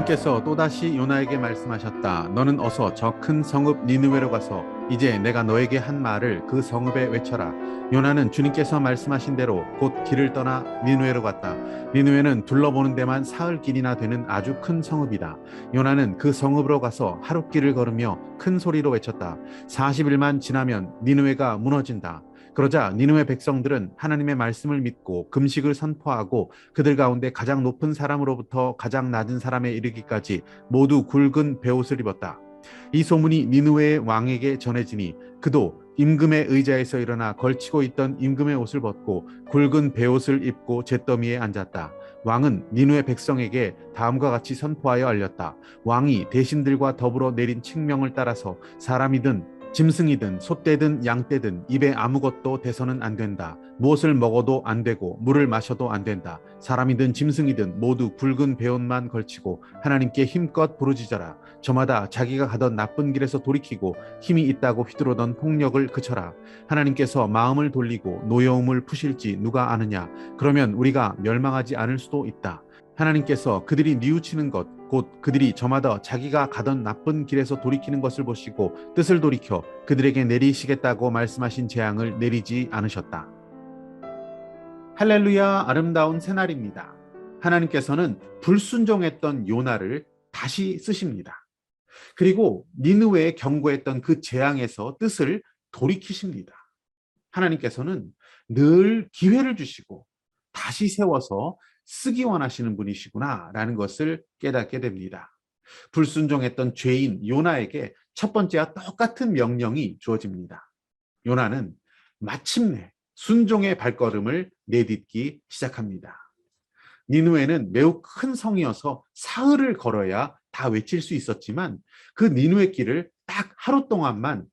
하나님께서 또다시 요나에게 말씀하셨다. 너는 어서 저 큰 성읍 니느웨로 가서 이제 내가 너에게 한 말을 그 성읍에 외쳐라. 요나는 주님께서 말씀하신 대로 곧 길을 떠나 니느웨로 갔다. 니느웨는 둘러보는 데만 사흘 길이나 되는 아주 큰 성읍이다. 요나는 그 성읍으로 가서 하룻길을 걸으며 큰 소리로 외쳤다. 40일만 지나면 니느웨가 무너진다. 그러자 니느웨 백성들은 하나님의 말씀을 믿고 금식을 선포하고 그들 가운데 가장 높은 사람으로부터 가장 낮은 사람에 이르기까지 모두 굵은 베옷을 입었다. 이 소문이 니느웨의 왕에게 전해지니 그도 임금의 의자에서 일어나 걸치고 있던 임금의 옷을 벗고 굵은 베옷을 입고 잿더미에 앉았다. 왕은 니느웨 백성에게 다음과 같이 선포하여 알렸다. 왕이 대신들과 더불어 내린 칙명을 따라서 사람이든 짐승이든 소떼든 양떼든 입에 아무것도 대서는 안 된다. 무엇을 먹어도 안 되고 물을 마셔도 안 된다. 사람이든 짐승이든 모두 굵은 베옷만 걸치고 하나님께 힘껏 부르짖어라. 저마다 자기가 가던 나쁜 길에서 돌이키고 힘이 있다고 휘두르던 폭력을 그쳐라. 하나님께서 마음을 돌리고 노여움을 푸실지 누가 아느냐. 그러면 우리가 멸망하지 않을 수도 있다. 하나님께서 그들이 뉘우치는 것, 곧 그들이 저마다 자기가 가던 나쁜 길에서 돌이키는 것을 보시고 뜻을 돌이켜 그들에게 내리시겠다고 말씀하신 재앙을 내리지 않으셨다. 할렐루야, 아름다운 새날입니다. 하나님께서는 불순종했던 요나를 다시 쓰십니다. 그리고 니느웨에 경고했던 그 재앙에서 뜻을 돌이키십니다. 하나님께서는 늘 기회를 주시고 다시 세워서 쓰기 원하시는 분이시구나라는 것을 깨닫게 됩니다. 불순종했던 죄인 요나에게 첫 번째와 똑같은 명령이 주어집니다. 요나는 마침내 순종의 발걸음을 내딛기 시작합니다. 니느웨는 매우 큰 성이어서 사흘을 걸어야 다 외칠 수 있었지만 그 니느웨 길을 딱 하루 동안만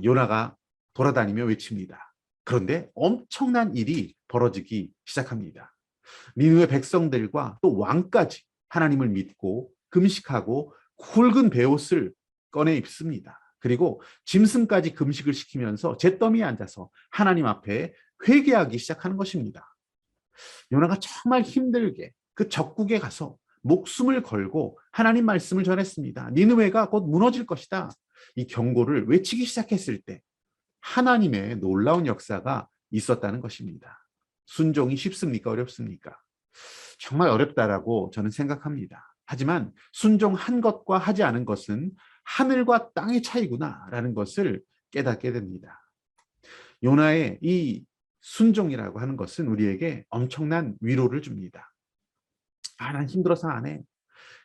요나가 돌아다니며 외칩니다. 그런데 엄청난 일이 벌어지기 시작합니다. 니느웨 백성들과 또 왕까지 하나님을 믿고 금식하고 굵은 베옷을 꺼내 입습니다. 그리고 짐승까지 금식을 시키면서 잿더미에 앉아서 하나님 앞에 회개하기 시작하는 것입니다. 요나가 정말 힘들게 그 적국에 가서 목숨을 걸고 하나님 말씀을 전했습니다. 니느웨가 곧 무너질 것이다. 이 경고를 외치기 시작했을 때 하나님의 놀라운 역사가 있었다는 것입니다. 순종이 쉽습니까? 어렵습니까? 정말 어렵다라고 저는 생각합니다. 하지만 순종한 것과 하지 않은 것은 하늘과 땅의 차이구나라는 것을 깨닫게 됩니다. 요나의 이 순종이라고 하는 것은 우리에게 엄청난 위로를 줍니다. 난 힘들어서 안 해.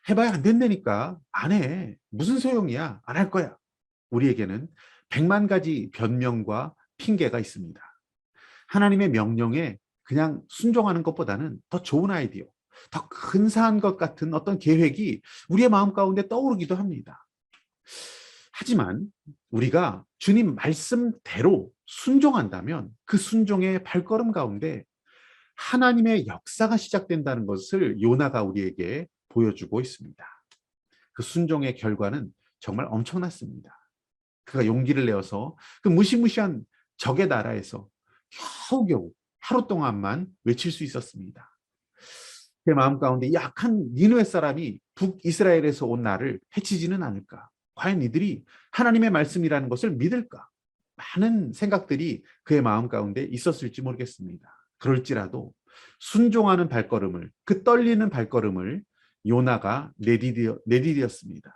해봐야 안 된다니까. 안 해. 무슨 소용이야. 안 할 거야. 우리에게는 100만 가지 변명과 핑계가 있습니다. 하나님의 명령에 그냥 순종하는 것보다는 더 좋은 아이디어, 더 근사한 것 같은 어떤 계획이 우리의 마음 가운데 떠오르기도 합니다. 하지만 우리가 주님 말씀대로 순종한다면 그 순종의 발걸음 가운데 하나님의 역사가 시작된다는 것을 요나가 우리에게 보여주고 있습니다. 그 순종의 결과는 정말 엄청났습니다. 그가 용기를 내어서 그 무시무시한 적의 나라에서 겨우겨우 하루 동안만 외칠 수 있었습니다. 제 마음 가운데 약한 니느웨 사람이 북이스라엘에서 온 나를 해치지는 않을까? 과연 이들이 하나님의 말씀이라는 것을 믿을까? 많은 생각들이 그의 마음 가운데 있었을지 모르겠습니다. 그럴지라도 순종하는 발걸음을, 그 떨리는 발걸음을 요나가 내디뎠습니다.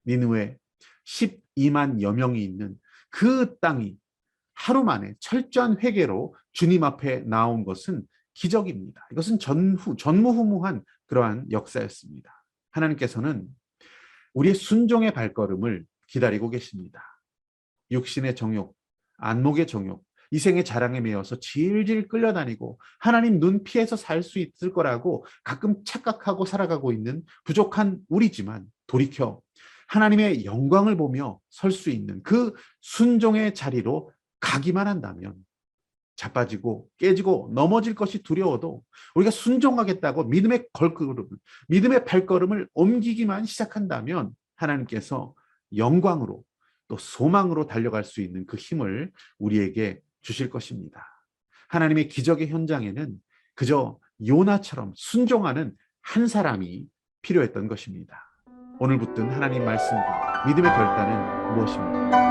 니느웨 12만여 명이 있는 그 땅이 하루 만에 철저한 회개로 주님 앞에 나온 것은 기적입니다. 이것은 전무후무한 그러한 역사였습니다. 하나님께서는 우리의 순종의 발걸음을 기다리고 계십니다. 육신의 정욕, 안목의 정욕, 이생의 자랑에 매여서 질질 끌려다니고 하나님 눈 피해서 살 수 있을 거라고 가끔 착각하고 살아가고 있는 부족한 우리지만 돌이켜 하나님의 영광을 보며 설 수 있는 그 순종의 자리로 가기만 한다면 자빠지고 깨지고 넘어질 것이 두려워도 우리가 순종하겠다고 믿음의 발걸음을 옮기기만 시작한다면 하나님께서 영광으로 또 소망으로 달려갈 수 있는 그 힘을 우리에게 주실 것입니다. 하나님의 기적의 현장에는 그저 요나처럼 순종하는 한 사람이 필요했던 것입니다. 오늘 붙든 하나님 말씀과 믿음의 결단은 무엇입니까?